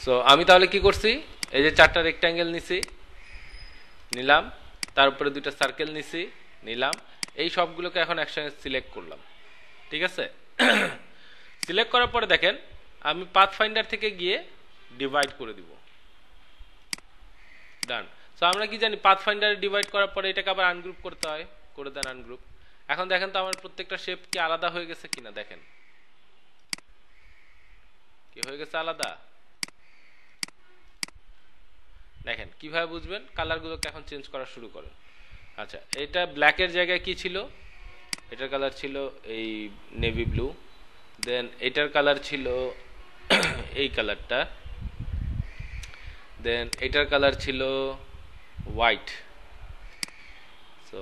So আমি তাহলে কি করছি, এই যে 4টা রেক্ট্যাঙ্গেল নিছি, নিলাম, তার উপরে 2টা সার্কেল নিছি, নিলাম, এই সবগুলোকে এখন একসঙ্গে সিলেক্ট করলাম। ঠিক আছে? সিলেক্ট করার পরে দেখেন আমি পাথ ফাইন্ডার থেকে গিয়ে ডিভাইড করে দিব। ডান। সো আমরা কি জানি, পাথ ফাইন্ডারে ডিভাইড করার পরে এটাকে আবার আনগ্রুপ করতে হয়, করে দেন আনগ্রুপ। এখন দেখেন তো আমার প্রত্যেকটা শেপ কি আলাদা হয়ে গেছে কিনা, দেখেন কি হয়ে গেছে আলাদা। দেখেন কিভাবে বুঝবেন, কালারগুলোকে এখন চেঞ্জ করা শুরু করেন। আচ্ছা, এটা ব্ল্যাকের জায়গায় কি ছিল, এটার কালার ছিল এই নেভি ব্লু, দেন এটার কালার ছিল এই কালারটা, দেন এটার কালার ছিল হোয়াইট, সো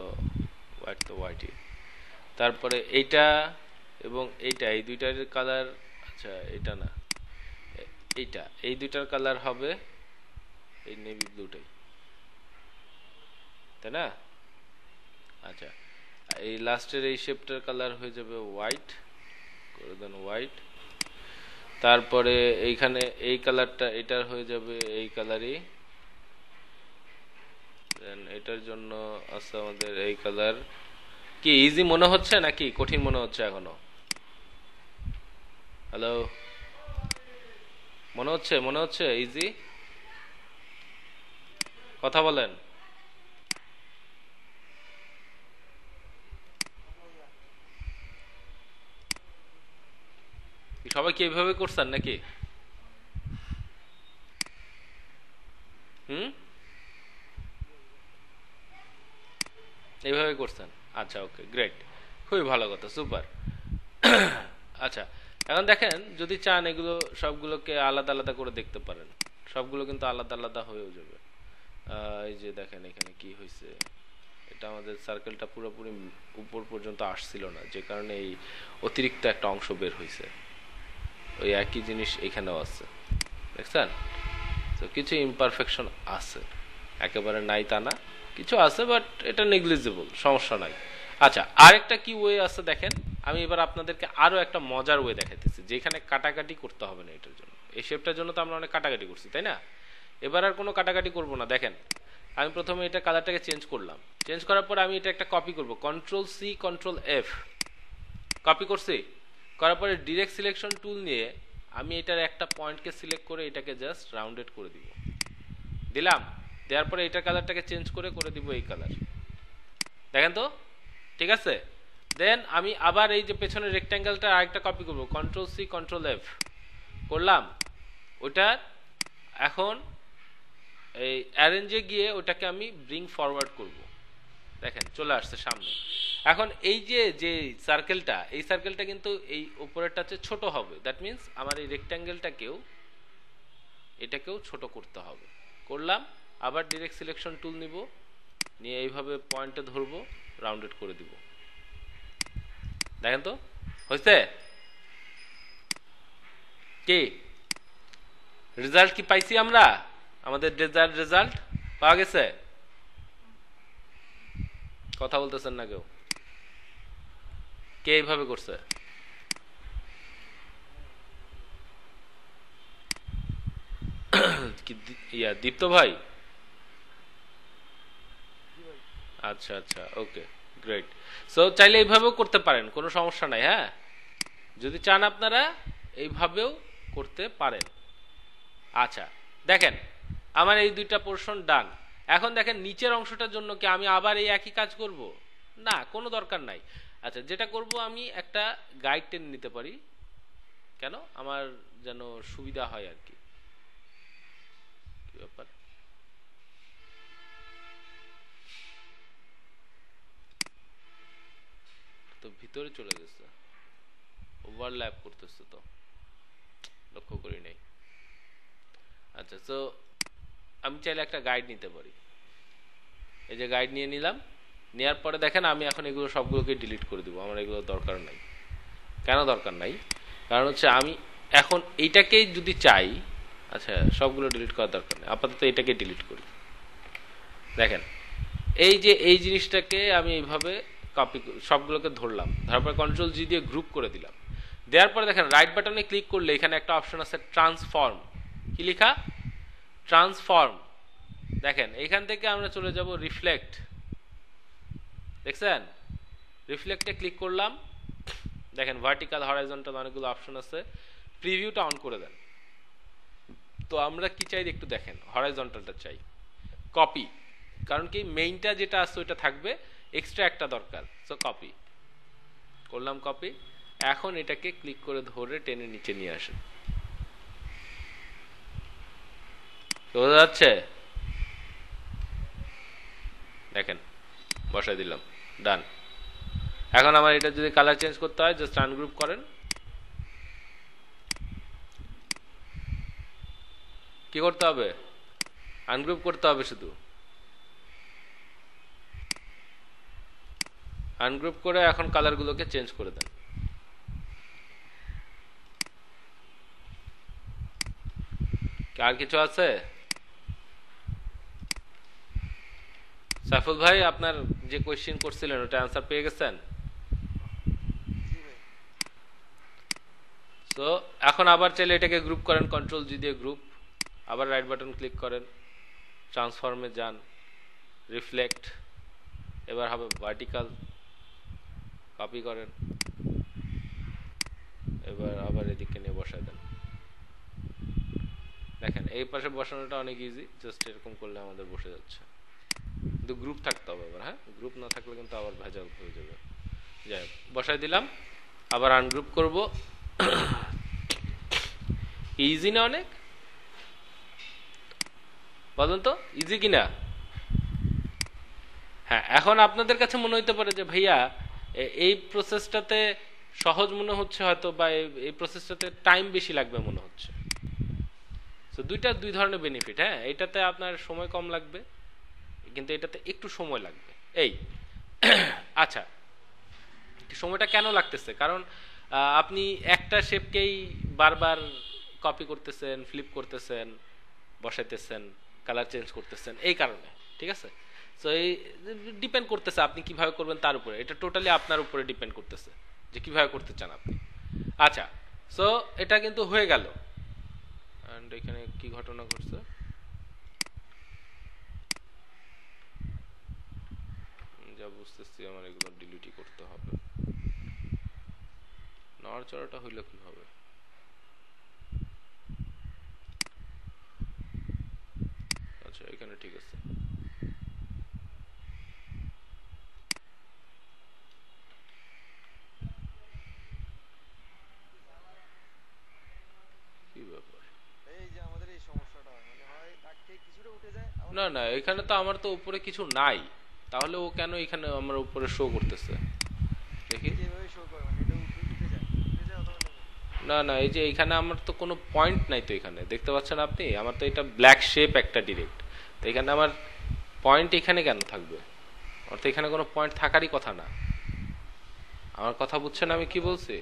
হোয়াইট তো হোয়াইটই, তারপরে এইটা এবং এইটা, এই দুইটার কালার, আচ্ছা এটা না, এইটা, এই দুইটার কালার হবে এই নেভি ব্লুটাই, তাই না? আচ্ছা, এই লাস্টের এই শেপটার কালার হয়ে যাবে হোয়াইট, করে দেন হোয়াইট, তারপরে এইখানে এই কালারটা এটার হয়ে যাবে এই কালারই, দেন এটার জন্য আছে আমাদের এই কালার। কি ইজি মনে হচ্ছে নাকি কঠিন মনে হচ্ছে এখনো? হ্যালো, মনে হচ্ছে ইজি? কথা বলেন। সবাই কি এইভাবে করছেন নাকি? হুম, এইভাবে করছেন? আচ্ছা, ওকে, গ্রেট, খুবই ভালো কথা, সুপার। আচ্ছা, এখন দেখেন যদি চান এগুলো সবগুলোকে আলাদা আলাদা করে দেখতে পারেন, সবগুলো কিন্তু আলাদা আলাদা হয়েও যাবে। এই যে দেখেন এখানে কি হয়েছে, এটা আমাদের সার্কেলটা পুরোপুরি উপর পর্যন্ত আসছিল না, যে কারণে এই অতিরিক্ত একটা অংশ বের হয়েছে। ওই একই জিনিস এখানেও আছে, দেখছেন? তো কিছু ইমপারফেকশন আছে, একেবারে নাই তা না, কিছু আছে, বাট এটা নেগলিজেবল, সমস্যা নাই। আচ্ছা, আরেকটা কি ওয়ে আছে দেখেন, আমি এবার আপনাদেরকে আরো একটা মজার ওয়ে দেখাইতেছি, যেখানে কাটাকাটি করতে হবে না এটার জন্য। এই শেপটার জন্য তো আমরা অনেক কাটাকাটি করছি, তাই না? এবার আর কোনো কাটাকাটি করব না। দেখেন আমি প্রথমে এটা কালারটাকে চেঞ্জ করলাম, চেঞ্জ করার পর আমি এটা একটা কপি করব, control C control F, copy করছি, করার পরে ডিরেক্ট সিলেকশন টুল নিয়ে আমি এটার একটা পয়েন্টকে সিলেক্ট করে এটাকে জাস্ট রাউন্ডেড করে দিব, দিলাম, দেওয়ার পরে এটার কালারটাকে চেঞ্জ করে করে দিব এই কালার, দেখেন তো, ঠিক আছে? দেন আমি আবার এই যে পেছনের রেক্ট্যাঙ্গেলটা আরেকটা কপি করব, কন্ট্রোল সি কন্ট্রোল এফ করলাম, ওটা এখন এই অ্যারেঞ্জে গিয়ে ওটাকে আমি ব্রিং ফরওয়ার্ড করব, দেখেন চলে আসছে সামনে। এখন এই যে যে সার্কেলটা, এই সার্কেলটা কিন্তু এই উপরেরটা হচ্ছে ছোট হবে, দ্যাট মিন্স আমার এই রেক্ট্যাঙ্গেলটাকেও এটাকেও ছোট করতে হবে, করলাম, আবার ডিরেক্ট সিলেকশন টুল নিব, নিয়ে এইভাবে পয়েন্টে ধরবো, রাউন্ডেড করে দিব, দেখেন তো হয়েছে কি? রেজাল্ট কি পাইছি আমরা? আমাদের রেজাল্ট পাওয়া গেছে? কথা বলতেছেন না কেউ? কে এইভাবে করছে? দীপ্ত ভাই? আচ্ছা আচ্ছা, ওকে, গ্রেট। সো চাইলে এইভাবেও করতে পারেন, কোনো সমস্যা নাই। হ্যাঁ, যদি চান আপনারা এইভাবেও করতে পারেন। আচ্ছা, দেখেন আমার এই দুইটা পোর্শন ডান। এখন দেখেন নিচের অংশটার জন্য কি আমি আবার এই একই কাজ করব? না, কোনো দরকার নাই। আচ্ছা, যেটা করব আমি একটা গাইড টেনে নিতে পারি, কেন আমার যেন সুবিধা হয় আর কি। কি ব্যাপার? তো ভিতরে চলে গেছে, ওভারল্যাপ করতেছে তো, লক্ষ্য করি নাই। আচ্ছা, তো আমি চাইলে একটা গাইড নিতে পারি, এই যে গাইড নিয়ে নিলাম, নেওয়ার পরে দেখেন আমি এখন এগুলো সবগুলোকে ডিলিট করে দিব, আমার এগুলো দরকার নাই। কেন দরকার নাই? কারণ হচ্ছে আমি এখন এইটাকেই যদি চাই, আচ্ছা সবগুলো ডিলিট করার দরকার নেই, আপাতত এটাকে ডিলিট করি। দেখেন এই যে এই জিনিসটাকে আমি এইভাবে কপি, সবগুলোকে ধরলাম, তারপর কন্ট্রোল জি দিয়ে গ্রুপ করে দিলাম, দেওয়ার পরে দেখেন রাইট বাটনে ক্লিক করলে এখানে একটা অপশন আছে ট্রান্সফর্ম, কি লেখা? ট্রান্সফর্ম। দেখেন এখান থেকে আমরা চলে যাব রিফ্লেক্ট। দেখছেন? রিফ্লেক্টে ক্লিক করলাম, দেখেন ভার্টিক্যাল হরাইজন্টাল অনেকগুলো অপশন আছে। প্রিভিউটা অন করে দেন। তো আমরা কি চাই একটু দেখেন, হরাইজন্টালটা চাই। কপি, কারণ কি মেইনটা যেটা আছে ওইটা থাকবে, এক্সট্রা একটা দরকার, সো কপি করলাম। কপি। এখন এটাকে ক্লিক করে ধরে টেনে নিচে নিয়ে আসেন। বোঝা যাচ্ছে? দেখেন বসাই দিলাম, ডান। এখন আমার এটা যদি কালার চেঞ্জ করতে হয় জাস্ট আনগ্রুপ করেন। কি করতে হবে? আনগ্রুপ করতে হবে শুধু। আনগ্রুপ করে এখন কালারগুলোকে চেঞ্জ করে দেন। আর কিছু আছে? সাইফুল ভাই আপনার যে কোয়েশ্চেন করছিলেন ওটা অ্যান্সার পেয়ে গেছেন? সো এখন আবার চাইলে এটাকে গ্রুপ করেন, কন্ট্রোল জি দিয়ে গ্রুপ, আবার রাইট বাটন ক্লিক করেন, ট্রান্সফর্মে যান, রিফ্লেক্ট, এবার হবে ভার্টিক্যাল, কপি করেন, এবার আবার এদিকে নিয়ে বসায় দেন। দেখেন এই পাশে বসানোটা অনেক ইজি, জাস্ট এরকম করলে আমাদের বসে যাচ্ছে। কিন্তু গ্রুপ থাকতে হবে আবার, হ্যাঁ গ্রুপ না থাকলে কিন্তু আবার ভেজাল হয়ে যাবে। যাই হোক, বসাই দিলাম, আবার আনগ্রুপ করব। ইজি না অনেক? বলুন তো ইজি কিনা? হ্যাঁ, এখন আপনাদের কাছে মনে হইতে পারে যে ভাইয়া এই প্রসেসটাতে সহজ মনে হচ্ছে হয়তো, বা এই প্রসেসটাতে টাইম বেশি লাগবে মনে হচ্ছে। তো দুইটা দুই ধরনের বেনিফিট। হ্যাঁ, এটাতে আপনার সময় কম লাগবে, কিন্তু এটাতে একটু সময় লাগবে। এই আচ্ছা, সময়টা কেন লাগতেছে? কারণ আপনি একটা শেপকেই বারবার কপি করতেছেন, ফ্লিপ করতেছেন, বসাইতেছেন, কালার চেঞ্জ করতেছেন, এই কারণে। ঠিক আছে? সো এই ডিপেন্ড করতেছে আপনি কিভাবে করবেন তার উপরে, এটা টোটালি আপনার উপরে ডিপেন্ড করতেছে যে কিভাবে করতে চান আপনি। আচ্ছা, সো এটা কিন্তু হয়ে গেল। এন্ড এখানে কি ঘটনা ঘটছে যা বুঝতেছি, আমার এগুলো ডিলিটই করতে হবে। নড়াচড়াটা হইলো কিভাবে? আচ্ছা, এখানে ঠিক আছে। কি ব্যাপার? না না, এখানে তো আমার তো উপরে কিছু নাই, তাহলে ও কেন এখানে আমার উপরে শো করতেছে? দেখি। না না, এই যে এখানে আমার তো কোনো পয়েন্ট নাই তো, এখানে দেখতে পাচ্ছেন আপনি, আমার তো এটা ব্ল্যাক শেপ একটা ডিরেক্ট। তো এখানে আমার পয়েন্ট এখানে কেন থাকবে? অর্থাৎ এখানে কোনো পয়েন্ট থাকারই কথা না। আমার কথা বুঝছেন আমি কি বলছি?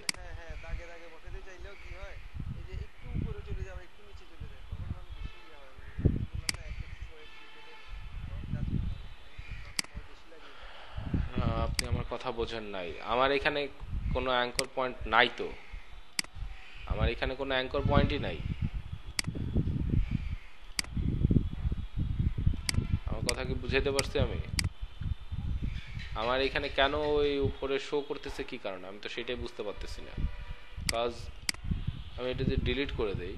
আপনি আমার কথা বোঝেন নাই। আমার এখানে কোনো অ্যাঙ্কর পয়েন্ট নাই তো, আমার এখানে কোনো অ্যাঙ্কর পয়েন্টই নাই। আমার কথা কি বুঝাইতে পারছি আমি? আমার এখানে কেন ওই উপরে শো করতেছে কি কারণে, আমি তো সেটাই বুঝতে পারতেছি না। কাজ আমি এটা যে ডিলিট করে দেই,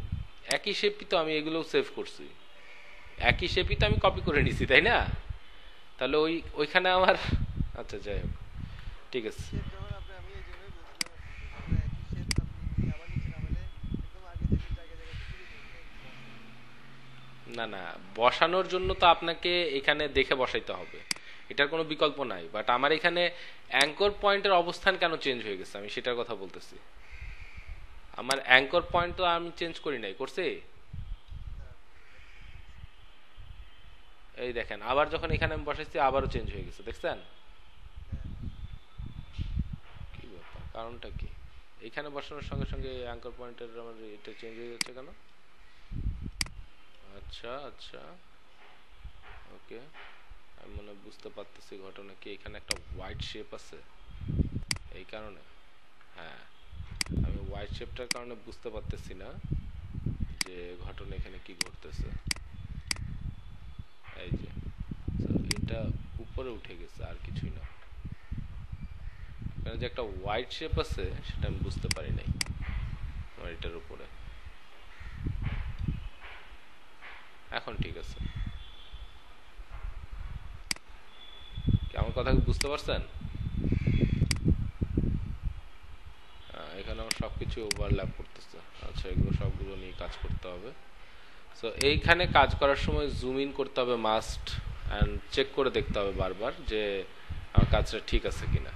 একই শেপই তো আমি এগুলোও সেভ করছি, একই শেপই তো আমি কপি করে নিছি, তাই না? তাহলে ওইখানে আমার আচ্ছা যাই হোক, ঠিক আছে। না না, বসানোর জন্য তো আপনাকে এখানে দেখে বসাইতে হবে, এটার কোনো বিকল্প নাই। বাট আমার এখানে অ্যাঙ্কর পয়েন্টের অবস্থান কেন চেঞ্জ হয়ে গেছে আমি সেটার কথা বলতেছি। আমার অ্যাঙ্কর পয়েন্ট তো আমি চেঞ্জ করি নাই, করছি। এই দেখেন, আবার যখন এখানে আমি বসাইছি আবারও চেঞ্জ হয়ে গেছে, দেখছেন? কি ব্যাপার, কারণটা কি? এখানে বসানোর সঙ্গে সঙ্গে অ্যাঙ্কর পয়েন্টের আমার এটা চেঞ্জ হয়ে যাচ্ছে কেন? আচ্ছা আচ্ছা, ওকে, আমি মনে বুঝতে পারতেছি ঘটনা কি। এখানে একটা হোয়াইট শেপ আছে এই কারণে। হ্যাঁ, আমি হোয়াইট শেপটার কারণে বুঝতে পারতেছি না যে ঘটনা এখানে কি ঘটতেছে। এই যে এটা উপরে উঠে গেছে, আর কিছুই না। এখানে যে একটা হোয়াইট শেপ আছে সেটা আমি বুঝতে পারি নাই আমার এটার উপরে। এখন ঠিক আছে, আমার কথা বুঝতে পারছেন? এখানে আমার সবকিছু ওভারল্যাপ করতেছে। আচ্ছা, এগুলো সবগুলো নিয়ে কাজ করতে হবে। সো এইখানে কাজ করার সময় জুম ইন করতে হবে মাস্ট, অ্যান্ড চেক করে দেখতে হবে বারবার যে আমার কাজটা ঠিক আছে কিনা।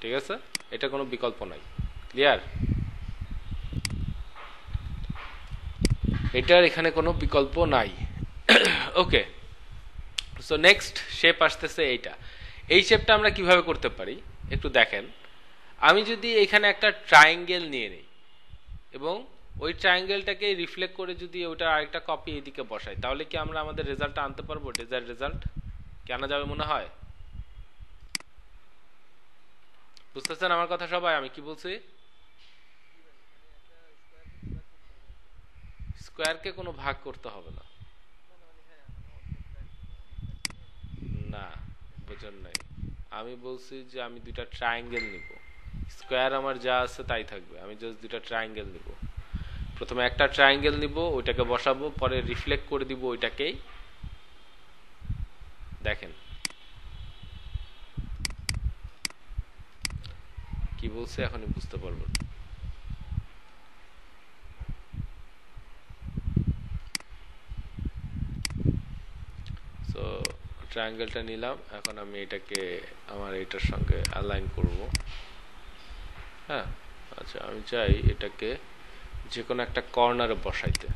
ঠিক আছে, এটা কোনো বিকল্প নাই। ক্লিয়ার? এটার এখানে কোনো বিকল্প নাই। ওকে, সো নেক্সট শেপ আসতেছে এইটা। এই শেপটা আমরা কিভাবে করতে পারি একটু দেখেন। আমি যদি এখানে একটা ট্রায়াঙ্গেল নিয়ে নিই এবং ওই ট্রায়াঙ্গেলটাকে রিফ্লেক্ট করে যদি ওইটা আরেকটা কপি এদিকে বসাই, তাহলে কি আমরা আমাদের রেজাল্টটা আনতে পারবো? ডিজায়ার্ড রেজাল্ট কি আনা যাবে মনে হয়? বুঝতেছেন আমার কথা সবাই? আমি কি বলছি? স্কোয়ারকে কোনো ভাগ করতে হবে না। না, বোঝেন নাই। আমি বলছি যে আমি দুইটা ট্রায়াঙ্গেল নিব, স্কোয়ার আমার যা আছে তাই থাকবে। আমি জাস্ট দুইটা ট্রায়াঙ্গেল নিব। প্রথমে একটা ট্রায়াঙ্গেল নিব, ওইটাকে বসাবো, পরে রিফ্লেক্ট করে দিব ওইটাকেই। দেখেন কি বলছে, এখনই বুঝতে পারবেন। সো ট্রায়াঙ্গেলটা নিলাম, এখন আমি এটাকে আমার এটার সঙ্গে অ্যালাইন করব। হ্যাঁ, আচ্ছা, আমি চাই এটাকে যে কোনো একটা কর্নারে বসাইতে।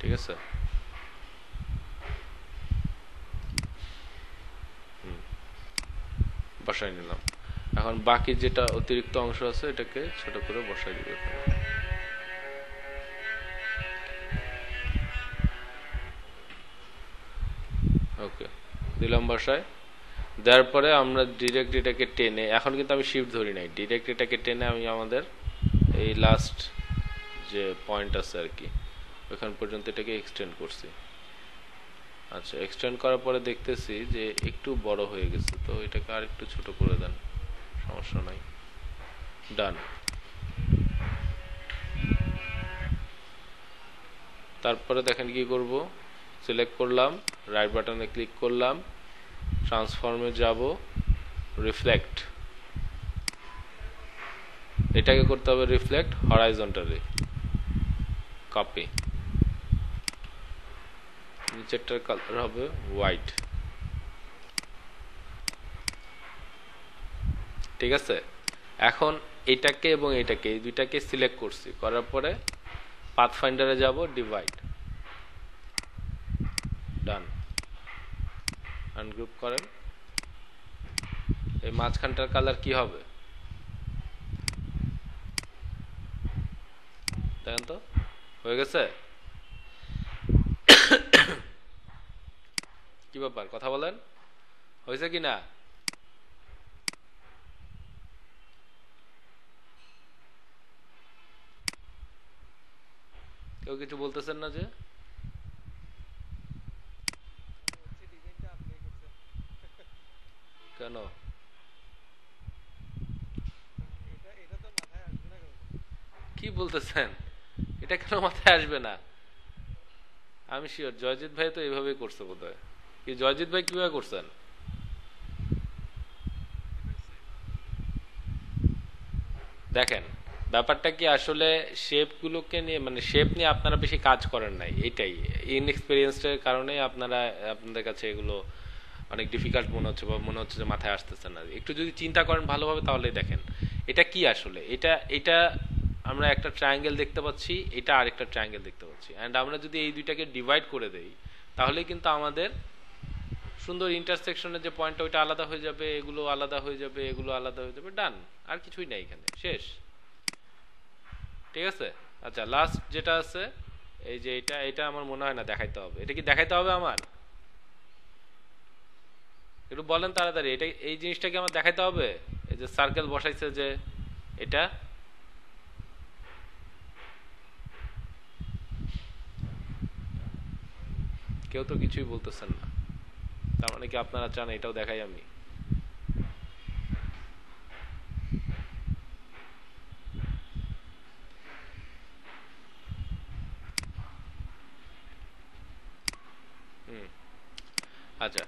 ঠিক আছে, বসাই নিলাম। এখন বাকি যেটা অতিরিক্ত অংশ আছে এটাকে ছোট করে বসাই দিব এখানে। ওকে, দিলাম বসায়। দেওয়ার পরে আমরা ডিরেক্ট এটাকে টেনে, এখন কিন্তু আমি শিফট ধরি নাই, ডিরেক্ট এটাকে টেনে আমি আমাদের এই লাস্ট যে পয়েন্ট আছে আর কি ওখান পর্যন্ত এটাকে এক্সটেন্ড করছি। আচ্ছা, এক্সটেন্ড করার পরে দেখতেছি যে একটু বড় হয়ে গেছে, তো এটাকে আর একটু ছোট করে দেন, সমস্যা নাই। ডান। তারপরে দেখেন কি করব, সিলেক্ট করলাম, রাইট বাটনে ক্লিক করলাম, ট্রান্সফর্মে যাব, রিফ্লেক্ট, এটাকে করতে হবে রিফ্লেক্ট হরাইজন্টালি, কপি, নিচেরটার কালার হবে হোয়াইট। ঠিক আছে, এখন এটাকে এবং এটাকে, এই দুইটাকে সিলেক্ট করছি, করার পরে পাথফাইন্ডারে যাব, ডিভাইড, ডান, আনগ্রুপ করেন। এই মাঝখানটার কালার কি হবে দেখেন তো, হয়ে গেছে? কি ব্যাপার, কথা বলেন, হয়েছে কি না? কেউ কিছু বলতেছেন না যে? কেন? কি বলতেছেন? এটা কেন মাথায় আসবে না? আমি শিওর জয়জিৎ ভাই তো এইভাবেই করছে বোধহয়। কি জয়জিৎ ভাই কিভাবে করছেন? দেখেন, ব্যাপারটা কি আসলে শেপগুলোকে নিয়ে, মানে শেপ নিয়ে আপনারা বেশি কাজ করেন নাই, এইটাই ইনএক্সপিরিয়েন্সের কারণে আপনারা, আপনাদের কাছে এগুলো অনেক ডিফিকাল্ট মনে হচ্ছে, বা মনে হচ্ছে যে মাথায় আসতেছে না। একটু যদি চিন্তা করেন ভালোভাবে তাহলে দেখেন এটা কি আসলে। এটা এটা আমরা একটা ট্রায়াঙ্গেল দেখতে পাচ্ছি, এটা আরেকটা ট্রায়াঙ্গেল দেখতে পাচ্ছি, অ্যান্ড আমরা যদি এই দুইটাকে ডিভাইড করে দেই তাহলে কিন্তু আমাদের সুন্দর ইন্টারসেকশনের যে পয়েন্টটা ওইটা আলাদা হয়ে যাবে, এগুলো আলাদা হয়ে যাবে, এগুলো আলাদা হয়ে যাবে, ডান, আর কিছুই নাই এখানে, শেষ। ঠিক আছে, আচ্ছা, লাস্ট যেটা আছে এই যে এটা, এটা আমার মনে হয় না দেখাইতে হবে। এটা কি দেখাইতে হবে আমার? একটু বলেন তাড়াতাড়ি, এটা এই জিনিসটা কি আমার দেখাইতে হবে? এই যে সার্কেল বসাইছে যে এটা, কেউ তো কিছুই বলতেছেন না, তার মানে কি আপনারা চান এটাও দেখাই আমি? হুম, আচ্ছা,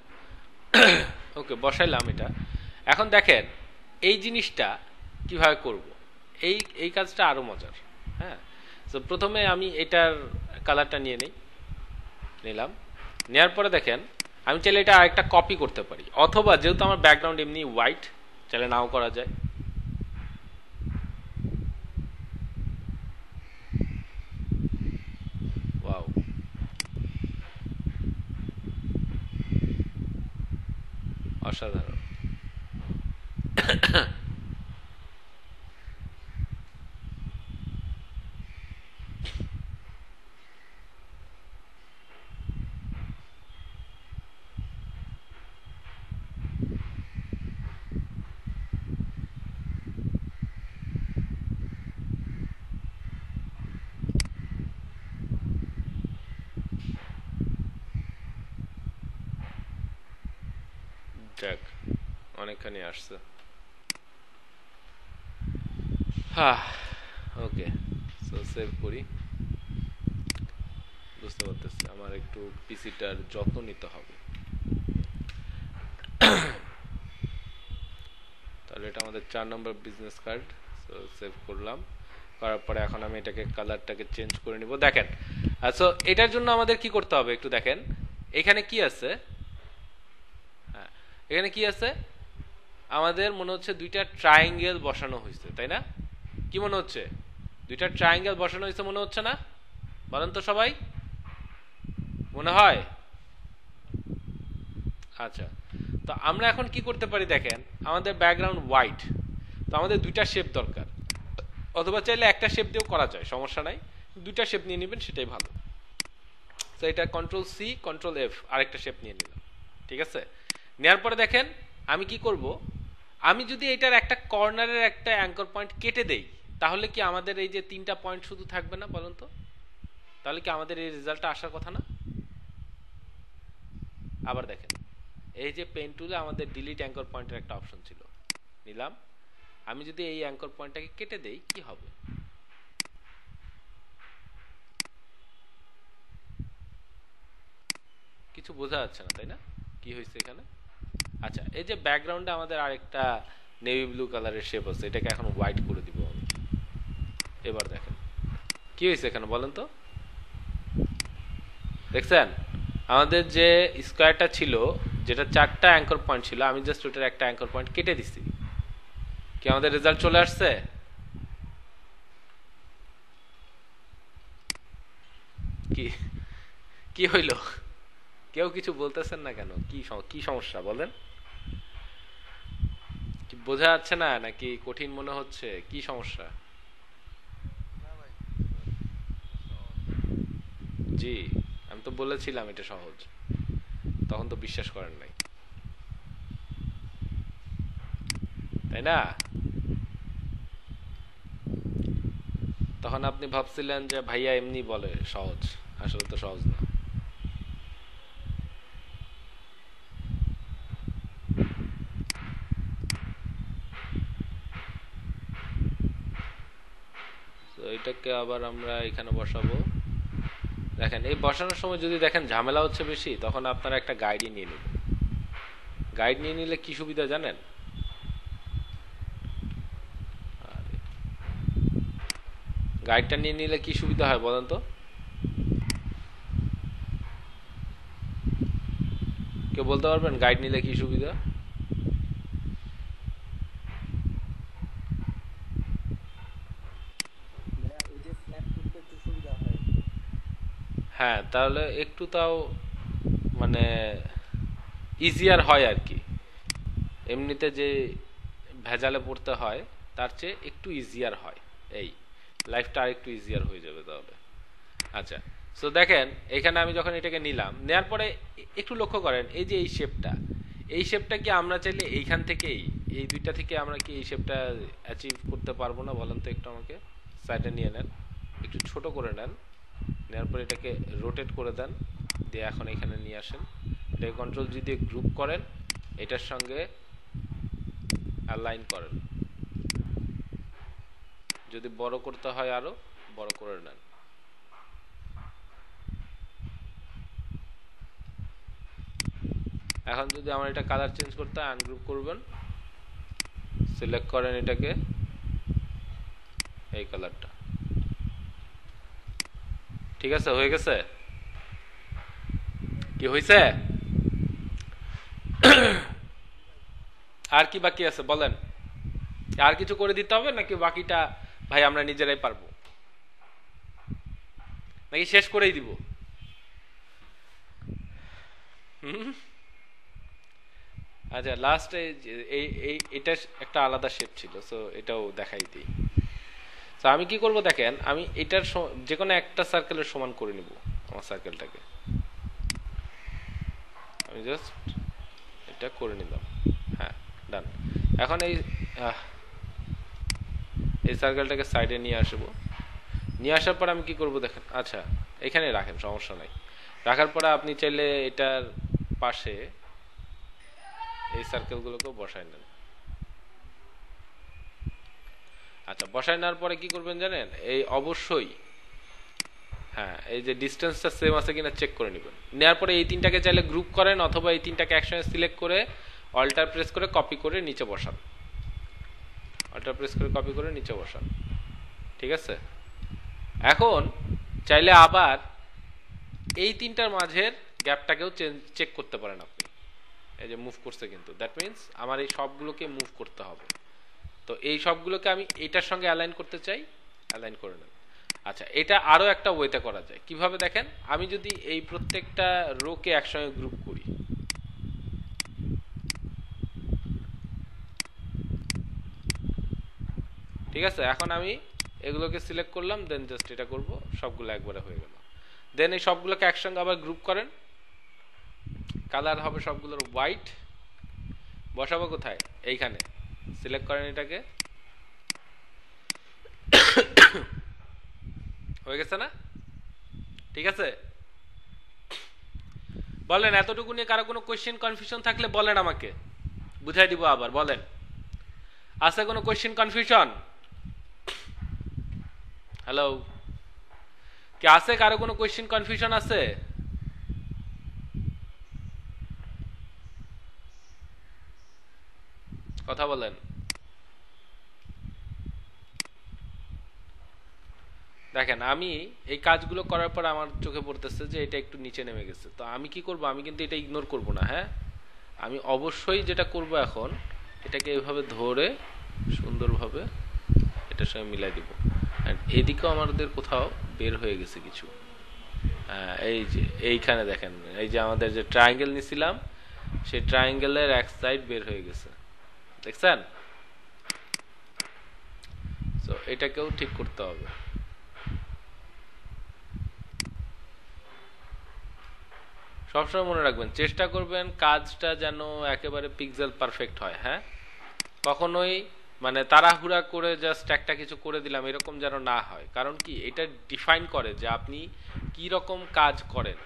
ওকে, বসাইলাম এটা। এখন দেখেন এই জিনিসটা কিভাবে করব, এই এই কাজটা আরো মজার। হ্যাঁ, তো প্রথমে আমি এটার কালারটা নিয়ে নেই, নিলাম। নেওয়ার পরে দেখেন আমি চাইলে এটা আরেকটা কপি করতে পারি, অথবা যেহেতু আমার ব্যাকগ্রাউন্ড এমনি হোয়াইট, চাইলে নাও করা যায়। ওয়াও, অসাধারণ। যাক, অনেকখানি আসছে। হ্যাঁ, ওকে, সো সেভ করি। বুঝতে পারতেছি আমার একটু পিসিটার যত্ন নিতে হবে। তাহলে এটা আমাদের 4 নম্বর বিজনেস কার্ড। সো সেভ করলাম, করার পরে এখন আমি এটাকে কালারটাকে চেঞ্জ করে নিব। দেখেন, সো এটার জন্য আমাদের কি করতে হবে একটু দেখেন। এখানে কি আছে? হ্যাঁ, এখানে কি আছে? আমাদের মনে হচ্ছে দুইটা ট্রায়াঙ্গেল বসানো হয়েছে, তাই না? কি মনে হচ্ছে? দুইটা ট্রায়াঙ্গেল বসানো হয়েছে মনে হচ্ছে না? বলেন তো সবাই, মনে হয়? আচ্ছা, তো আমরা এখন কি করতে পারি দেখেন, আমাদের ব্যাকগ্রাউন্ড হোয়াইট, তো আমাদের দুইটা শেপ দরকার, অথবা চাইলে একটা শেপ দিয়েও করা যায়, সমস্যা নাই। দুইটা শেপ নিয়ে নেবেন, সেটাই ভালো। তো এটা কন্ট্রোল সি কন্ট্রোল এফ, আরেকটা শেপ নিয়ে নিলাম। ঠিক আছে, নেওয়ার পরে দেখেন আমি কি করব, আমি যদি এটার একটা কর্নারের একটা অ্যাঙ্কর পয়েন্ট কেটে দেই, তাহলে কি আমাদের এই যে 3টা পয়েন্ট শুধু থাকবে না বলুন তো? তাহলে কি আমাদের এই রেজাল্টটা আসার কথা না? আবার দেখেন, এই যে পেন টুলে আমাদের ডিলিট অ্যাঙ্কর পয়েন্টের একটা অপশন ছিল, নিলাম। আমি যদি এই অ্যাঙ্কর পয়েন্টটাকে কেটে দেই, কি হবে? কিছু বোঝা যাচ্ছে না, তাই না? কি হয়েছে এখানে? আচ্ছা, এই যে ব্যাকগ্রাউন্ডে আমাদের আরেকটা নেভি ব্লু কালারের শেপ আছে, এটাকে এখন হোয়াইট করে দিব আমি। এবার দেখেন কি হয়েছে এখানে বলেন তো? দেখছেন আমাদের যে স্কোয়ারটা ছিল, যেটা 4টা অ্যাঙ্কর পয়েন্ট ছিল, আমি জাস্ট ওটার একটা অ্যাঙ্কর পয়েন্ট কেটে দিছি, কি আমাদের রেজাল্ট চলে আসছে? কি কি হইল? কেউ কিছু বলতেছেন না কেন? কি সমস্যা বলেন? কি বোঝা যাচ্ছে না, নাকি কঠিন মনে হচ্ছে? কি সমস্যা? জি, আমি তো বলেছিলাম এটা সহজ, তখন তো বিশ্বাস করেন নাই, তাই না? তখন আপনি ভাবছিলেন যে ভাইয়া এমনি বলে সহজ, আসলে তো সহজ না। তো এটাকে আবার আমরা এখানে বসাবো। দেখেন এই বসানোর সময় যদি দেখেন ঝামেলা হচ্ছে বেশি, তখন আপনারা একটা গাইডই নিয়ে নেবেন। গাইড নিয়ে নিলে কি সুবিধা জানেন? আরে, গাইডটা নিয়ে নিলে কি সুবিধা হয় বলেন তো? কেউ বলতে পারবেন গাইড নিলে কি সুবিধা? হ্যাঁ, তাহলে একটু তাও মানে ইজিয়ার হয় আর কি। এমনিতে যে ভেজালে পড়তে হয়, তার চেয়ে একটু ইজিয়ার হয়। এই লাইফটা আর একটু ইজিয়ার হয়ে যাবে তাহলে। আচ্ছা, সো দেখেন এখানে আমি যখন এটাকে নিলাম, নেয়ার পরে একটু লক্ষ্য করেন এই যে এই শেপটা কি আমরা চাইলে এইখান থেকেই, এই দুইটা থেকে আমরা কি এই শেপটা অ্যাচিভ করতে পারবো না বলেন তো? একটু আমাকে সাইডে নিয়ে নেন, একটু ছোট করে নেন, নেওয়ার পরে এটাকে রোটেট করে দেন, দিয়ে এখন এখানে নিয়ে আসেন, এটাকে কন্ট্রোল জি দিয়ে গ্রুপ করেন, এটার সঙ্গে অ্যালাইন করেন, যদি বড় করতে হয় আরো বড় করে নেন। এখন যদি আমার এটা কালার চেঞ্জ করতে হয় আনগ্রুপ করবেন, সিলেক্ট করেন এটাকে, এই কালারটা, ঠিক আছে, হয়ে গেছে? কি হয়েছে? আর কি বাকি আছে বলেন? আর কিছু করে দিতে হবে নাকি বাকিটা ভাই আমরা নিজেরাই পারবো, নাকি শেষ করেই দিব? আচ্ছা, লাস্টে এটা একটা আলাদা শেপ ছিল, সো এটাও দেখাই দিই। তো আমি কি করব দেখেন, আমি এটার যে কোনো একটা সার্কেলের সমান করে নিব আমার সার্কেলটাকে, আমি জাস্ট এটা করে নিলাম, হ্যাঁ ডান। এখন এই সার্কেলটাকে সাইডে নিয়ে আসবো, নিয়ে আসার পর আমি কি করব দেখেন, আচ্ছা এখানে রাখেন, সমস্যা নাই। রাখার পরে আপনি চাইলে এটার পাশে এই সার্কেলগুলোকেও বসায় নেন। আচ্ছা, বসায় নেওয়ার পরে কি করবেন জানেন, এই অবশ্যই হ্যাঁ এই যে ডিস্টেন্সটা সেম আছে কিনা চেক করে নেবেন। নেওয়ার পরে এই তিনটাকে চাইলে গ্রুপ করেন, অথবা এই তিনটাকে একসঙ্গে সিলেক্ট করে অল্টার প্রেস করে কপি করে নিচে বসান, অল্টার প্রেস করে কপি করে নিচে বসান, ঠিক আছে? এখন চাইলে আবার এই তিনটার মাঝের গ্যাপটাকেও চেক করতে পারেন আপনি। এই যে মুভ করছে, কিন্তু দ্যাট মিন্স আমার এই সবগুলোকে মুভ করতে হবে, তো এই সবগুলোকে আমি এটার সঙ্গে অ্যালাইন করতে চাই, অ্যালাইন করে নেব। আচ্ছা, এটা আরো একটা ওয়েতে করা যায়, কিভাবে দেখেন, আমি যদি এই প্রত্যেকটা রোকে একসঙ্গে গ্রুপ করি, ঠিক আছে? এখন আমি এগুলোকে সিলেক্ট করলাম, দেন জাস্ট এটা করব, সবগুলো একবারে হয়ে গেল। দেন এই সবগুলোকে একসঙ্গে আবার গ্রুপ করেন, কালার হবে সবগুলোর হোয়াইট, বসাবো কোথায়, এইখানে সিলেক্ট করেন এটাকে, হয়ে গেছে না? ঠিক আছে, বলেন এতটুকু নিয়ে কারো কোনো কোয়েশ্চেন কনফিউশন থাকলে বলেন, আমাকে বুঝাই দিব আবার, বলেন আছে কোনো কোয়েশ্চেন কনফিউশন? হ্যালো, কি আছে কারো কোনো কোয়েশ্চেন কনফিউশন আছে? কথা বলেন। দেখেন আমি এই কাজগুলো করার পর আমার চোখে পড়তেছে যে এটা একটু নিচে নেমে গেছে, তো আমি কি করব, আমি কিন্তু এটা ইগনোর করব না, হ্যাঁ আমি অবশ্যই যেটা করব এখন, এটাকে এইভাবে ধরে সুন্দরভাবে এটার সঙ্গে মিলাই দিব। আর এদিকেও আমাদের কোথাও বের হয়ে গেছে কিছু, এই যে এইখানে দেখেন, এই যে আমাদের যে ট্রায়াঙ্গেল নিছিলাম, সেই ট্রায়াঙ্গেলের এক সাইড বের হয়ে গেছে, দেখছেন? তো এটাকেও ঠিক করতে হবে। সবসময় মনে রাখবেন, চেষ্টা করবেন কাজটা যেন একেবারে পিক্সেল পারফেক্ট হয়, হ্যাঁ কখনোই মানে তাড়াহুড়া করে জাস্ট একটা কিছু করে দিলাম এরকম যেন না হয়, কারণ কি এটা ডিফাইন করে যে আপনি কি রকম কাজ করেন।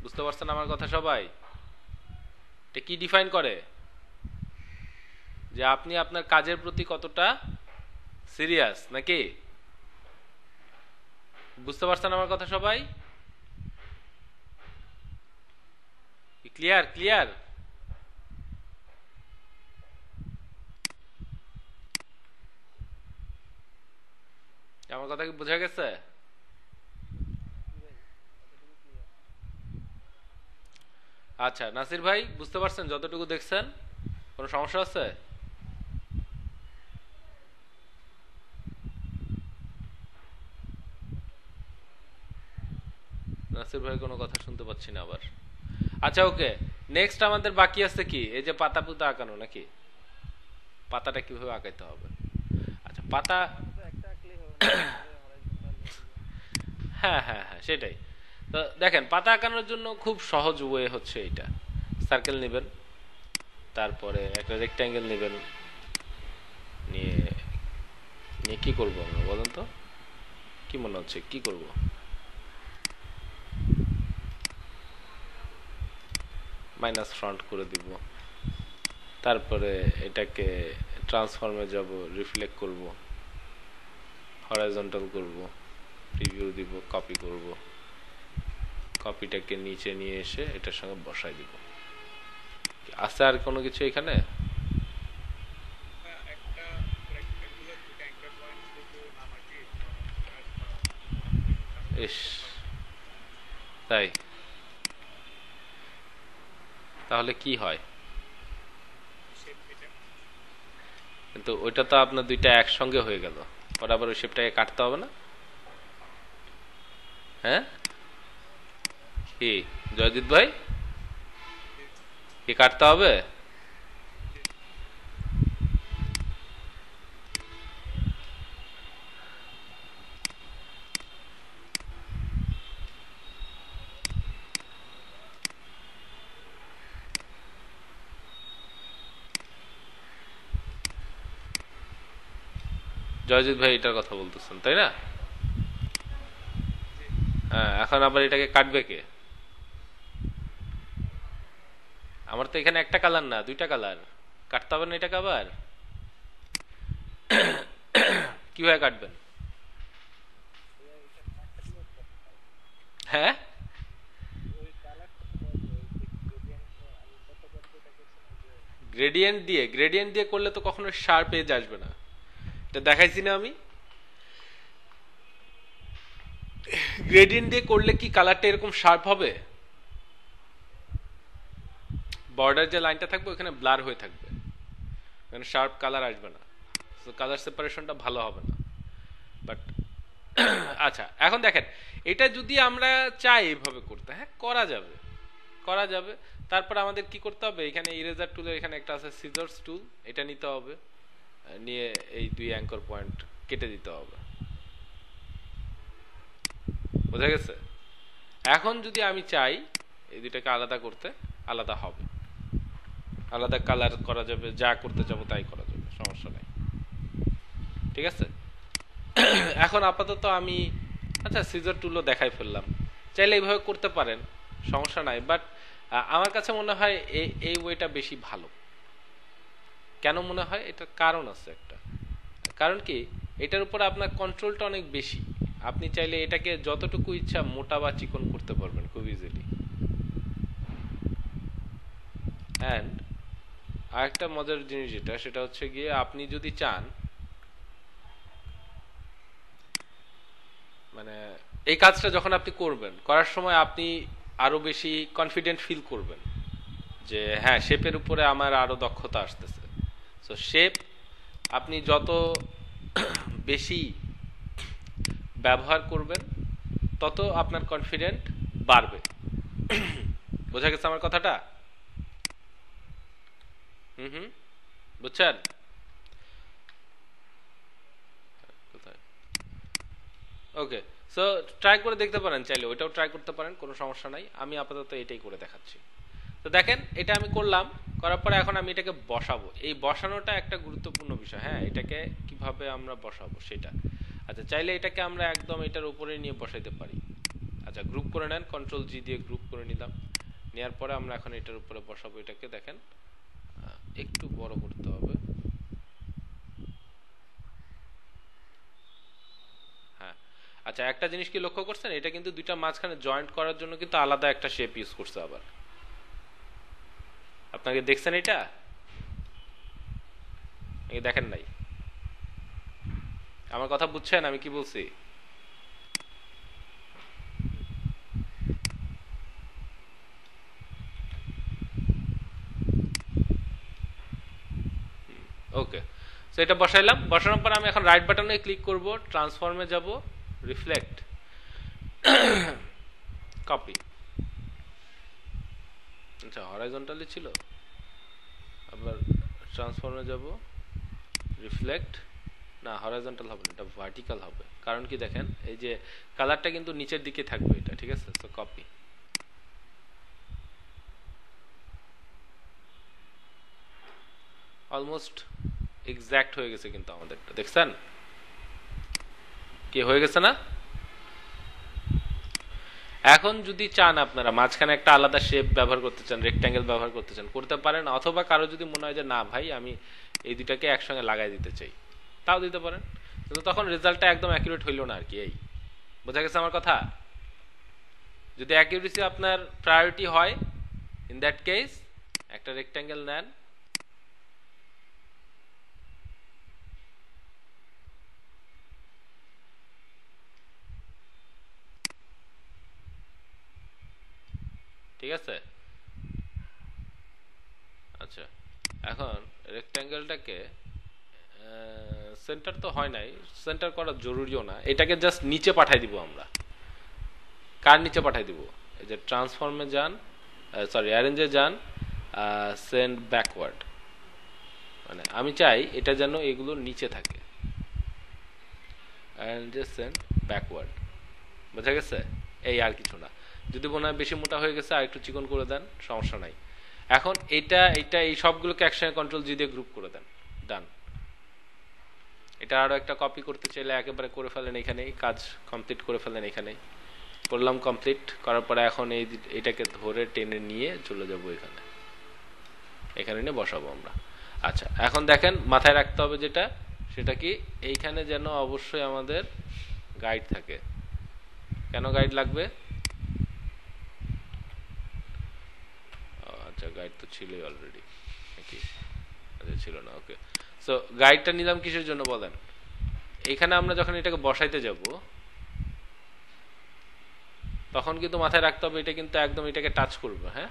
বুঝতে পারছেন আমার কথা সবাই? এটা কি ডিফাইন করে, যে আপনি আপনার কাজের প্রতি কতটা সিরিয়াস নাকি? বুঝতে পারছেন আমার কথা সবাই? Clear clear? আমার কথা কি বোঝা গেছে? আচ্ছা নাসির ভাই, বুঝতে পারছেন যতটুকু দেখছেন? কোনো সমস্যা আছে? নাসির ভাই কোনো কথা শুনতে পাচ্ছি না আবার। আচ্ছা ওকে, নেক্সট আমাদের বাকি আছে কি, এই যে পাতা পুতা আঁকানো, নাকি পাতাটা কিভাবে আঁকাইতে হবে? আচ্ছা পাতা, হ্যাঁ হ্যাঁ হ্যাঁ সেটাই। তো দেখেন পাতা আঁকানোর জন্য খুব সহজ ওয়ে হচ্ছে এইটা, সার্কেল নেবেন, তারপরে একটা রেক্ট্যাঙ্গেল নেবেন, নিয়ে নিয়ে কি করবো আমরা বলেন তো, কি মনে হচ্ছে কি করব? মাইনাস ফ্রন্ট করে দিব, তারপরে এটাকে ট্রান্সফর্মে যাব, রিফ্লেক্ট করব, হরাইজন্টাল করব, প্রিভিউ দিব, কপি করব, কপিটাকে নিচে নিয়ে এসে এটার সঙ্গে বসাই দিব। আছে আর কোনো কিছু এখানে? ইস, তাই? তাহলে কি হয়? কিন্তু ওইটা তো আপনার দুইটা একসঙ্গে হয়ে গেল, ওটা আবার ওই শেপটাকে কাটতে হবে না? হ্যাঁ কি জয়জিৎ ভাই, কি কাটতে হবে? জয়জিৎ ভাই এটার কথা বলতেছেন তাই না? হ্যাঁ, এখন আবার এটাকে কাটবে কে? আমার তো এখানে একটা কালার না, দুইটা কালার, কাটতে হবে না এটাকে আবার? কিভাবে কাটবেন? হ্যাঁ, গ্রেডিয়েন্ট দিয়ে করলে তো কখনো শার্প এজ আসবে না, এটা দেখাইছি না আমি? গ্রেডিয়েন্ট দিয়ে করলে কি কালারটা এরকম শার্প হবে? বর্ডার যে লাইনটা থাকবে ওখানে ব্লার হয়ে থাকবে, মানে শার্প কালার আসবে না, তো কালার সেপারেশনটা ভালো হবে না। বাট আচ্ছা, এখন দেখেন, এটা যদি আমরা চাই এইভাবে করতে, হ্যাঁ করা যাবে, করা যাবে। তারপর আমাদের কি করতে হবে, এখানে ইরেজার টুলের এখানে একটা আছে সিজার্স টুল, এটা নিতে হবে, নিয়ে এই দুই অ্যাঙ্কর পয়েন্ট কেটে দিতে হবে। বোঝা গেছে? এখন যদি আমি চাই এই দুটাকে আলাদা করতে, আলাদা হবে, আলাদা কালার করা যাবে, যা করতে চাবো তাই করা যাবে, সমস্যা নাই। ঠিক আছে, এখন আপাতত আমি আচ্ছা সিজার টুলও দেখাই ফেললাম, চাইলে এইভাবে করতে পারেন, সমস্যা নাই। বাট আমার কাছে মনে হয় এই ওয়েটা বেশি ভালো। কেন মনে হয়? এটার কারণ আছে একটা, কারণ কি, এটার উপর আপনার কন্ট্রোলটা অনেক বেশি। আপনি চাইলে এটাকে যতটুকু ইচ্ছা মোটা বা চিকন করতে পারবেন খুব ইজিলি। অ্যান্ড আরেকটা মজার জিনিস যেটা, সেটা হচ্ছে গিয়ে আপনি যদি চান, মানে এই কাজটা যখন আপনি করবেন, করার সময় আপনি আরো বেশি কনফিডেন্ট ফিল করবেন যে হ্যাঁ শেপের উপরে আমার আরো দক্ষতা আসতেছে। সো শেপ আপনি যত বেশি ব্যবহার করবেন তত আপনার কনফিডেন্ট বাড়বে। বোঝা গেছে আমার কথাটা? হুম হুম, বুঝছেন? ওকে, সো ট্রাই করে দেখতে পারেন, চাইলে ওইটাও ট্রাই করতে পারেন, কোনো সমস্যা নাই। আমি আপাতত এটাই করে দেখাচ্ছি। তো দেখেন, এটা আমি করলাম, করার পরে এখন আমি এটাকে বসাবো। এই বসানোটা একটা গুরুত্বপূর্ণ বিষয়, হ্যাঁ, এটাকে কিভাবে আমরা বসাবো সেটা। আচ্ছা, চাইলে এটাকে আমরা একদম এটার উপরে নিয়ে বসাইতে পারি। আচ্ছা, গ্রুপ করে নেন, কন্ট্রোল জি দিয়ে গ্রুপ করে নিলাম। নেওয়ার পরে আমরা এখন এটার উপরে বসাবো এটাকে। দেখেন, একটু বড় করতে হবে। হ্যাঁ, আচ্ছা, একটা জিনিস কি লক্ষ্য করছেন, এটা কিন্তু দুইটা মাঝখানে জয়েন্ট করার জন্য কিন্তু আলাদা একটা শেপ ইউজ করছে আবার। আপনাকে দেখছেন এটা? দেখেন নাই? আমার কথা বুঝছেন আমি কি বলছি? ওকে, সো এটা বসাইলাম। বসানোর পর আমি এখন রাইট বাটনে ক্লিক করব, ট্রান্সফর্মে যাব, রিফ্লেক্ট, কপি। আচ্ছা, হরাইজন্টালি ছিল, আবার ট্রান্সফর্মে যাব, রিফ্লেক্ট, না হরাইজন্টাল হবে না, এটা ভার্টিক্যাল হবে। কারণ কি দেখেন, এই যে কালারটা কিন্তু নিচের দিকে থাকবে এটা, ঠিক আছে? সো কপি, অলমোস্ট এক্সাক্ট হয়ে গেছে কিন্তু আমাদেরটা, দেখছেন কি হয়ে গেছে না? এখন যদি চান আপনারা মাঝখানে একটা আলাদা শেপ ব্যবহার করতে চান, রেক্ট্যাঙ্গেল ব্যবহার করতে চান, করতে পারেন। অথবা কারো যদি মনে হয় যে না ভাই আমি এই দুটাকে একসঙ্গে লাগাই দিতে চাই, তাও দিতে পারেন। কিন্তু তখন রেজাল্টটা একদম অ্যাকুরেট হইল না আর কি। এই বোঝা গেছে আমার কথা? যদি অ্যাকিউরেসি আপনার প্রায়োরিটি হয়, ইন দ্যাট কেস একটা রেক্ট্যাঙ্গেল নেন, ঠিক আছে? আচ্ছা, এখন রেক্ট্যাঙ্গেলটাকে সেন্টার তো হয় নাই, সেন্টার করা জরুরিও না, এটাকে জাস্ট নিচে পাঠাই দিব আমরা। কার নিচে পাঠাই দিব? এই যে ট্রান্সফর্মে যান, সরি অ্যারেঞ্জে যান, সেন্ড ব্যাকওয়ার্ড, মানে আমি চাই এটা যেন এগুলোর নিচে থাকে। অ্যারেঞ্জে সেন্ড ব্যাকওয়ার্ড, বোঝা গেছে? এই আর কিছু না। যদি মনে হয় বেশি মোটা হয়ে গেছে আর একটু চিকন করে দেন, সমস্যা নাই। এখন এটা এটা এই সবগুলোকে একসঙ্গে কন্ট্রোল জি দিয়ে গ্রুপ করে দেন, ডান। এটা আরো একটা কপি করতে চাইলে একেবারে করে ফেলেন, এখানেই কাজ কমপ্লিট করে ফেলেন। এখানেই করলাম, কমপ্লিট করার পরে এখন এটাকে ধরে টেনে নিয়ে চলে যাব এখানে, এখানে নিয়ে বসাবো আমরা। আচ্ছা, এখন দেখেন মাথায় রাখতে হবে যেটা, সেটা কি এইখানে যেন অবশ্যই আমাদের গাইড থাকে। কেন গাইড লাগবে? আচ্ছা, গাইড তো ছিলই অলরেডি নাকি? আচ্ছা, ছিল না, ওকে। সো গাইডটা নিলাম কিসের জন্য বলেন? এইখানে আমরা যখন এটাকে বসাইতে যাব তখন কিন্তু মাথায় রাখতে হবে এটা কিন্তু একদম এটাকে টাচ করবে, হ্যাঁ?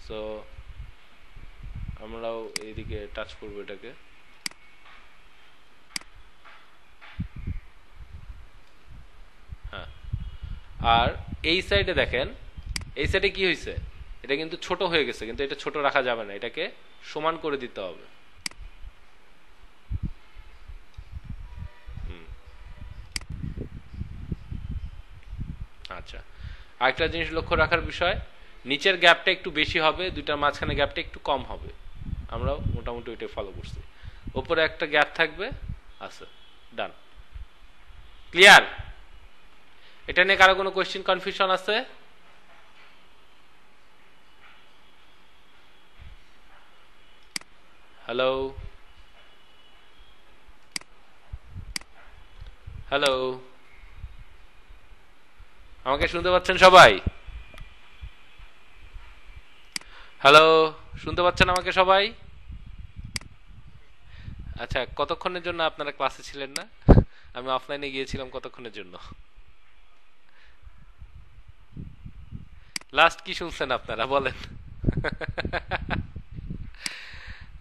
সো আমরাও এইদিকে টাচ করবো এটাকে। হ্যাঁ, আর এই সাইডে দেখেন, এই সাইডে কি হয়েছে, এটা কিন্তু ছোট হয়ে গেছে, কিন্তু এটা ছোট রাখা যাবে না, এটাকে সমান করে দিতে হবে। আচ্ছা, আরেকটা জিনিস লক্ষ্য রাখার বিষয়, নিচের গ্যাপটা একটু বেশি হবে, দুইটার মাঝখানে গ্যাপটা একটু কম হবে। আমরাও মোটামুটি ওইটাই ফলো করছি। উপরে একটা গ্যাপ থাকবে, আচ্ছা, ডান, ক্লিয়ার? এটা নিয়ে কারো কোনো কোয়েশ্চেন কনফিউশন আছে? হ্যালো, হ্যালো, আমাকে শুনতে পাচ্ছেন সবাই? হ্যালো, শুনতে পাচ্ছেন আমাকে সবাই? আচ্ছা, কতক্ষণের জন্য আপনারা ক্লাসে ছিলেন না? আমি অফলাইনে গিয়েছিলাম কতক্ষণের জন্য? লাস্ট কি শুনছেন আপনারা বলেন?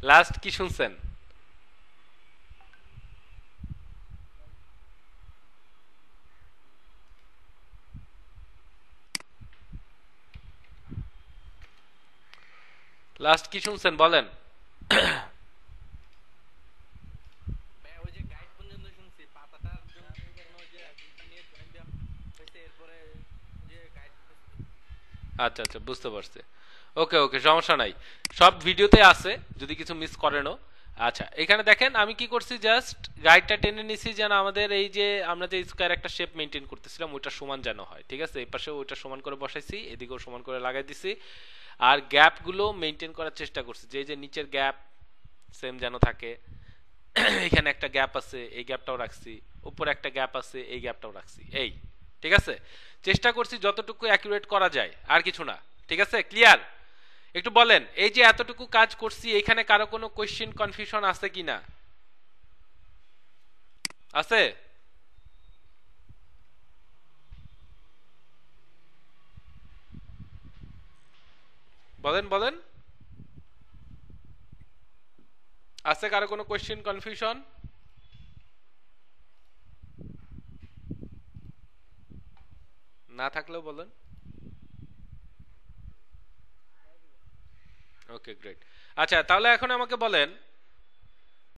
লাস্ট কি শুনছেন? লাস্ট কি শুনছেন বলেন? আচ্ছা আচ্ছা, বুঝতে পারছি। ওকে ওকে, সমস্যা নাই, সব ভিডিওতে আছে, যদি কিছু মিস করেনও। আচ্ছা, এখানে দেখেন আমি কি করছি, জাস্ট গাইডটা টেনে নিছি যেন আমাদের এই যে আমরা যে স্কয়ার একটা শেপ মেনটেন করতেছিলাম ওইটা সমান যেন হয়, ঠিক আছে? এই পাশে ওইটা সমান করে বসাইছি, এদিকেও সমান করে লাগাই দিছি। আর গ্যাপগুলো মেনটেন করার চেষ্টা করছি, যে যে নিচের গ্যাপ সেম যেন থাকে। এখানে একটা গ্যাপ আছে, এই গ্যাপটাও রাখছি। উপরে একটা গ্যাপ আছে, এই গ্যাপটাও রাখছি। এই, ঠিক আছে? চেষ্টা করছি যতটুকু অ্যাকুরেট করা যায়, আর কিছু না। ঠিক আছে, ক্লিয়ার? একটু বলেন, এই যে এতটুকু কাজ করছি, এখানে কারো কোনো কোয়েশ্চেন কনফিউশন আছে কিনা? আছে? বলেন বলেন, আছে কারো কোনো কোয়েশ্চেন কনফিউশন? না থাকলেও বলেন। ওকে, গ্রেট। আচ্ছা, তাহলে এখন আমাকে বলেন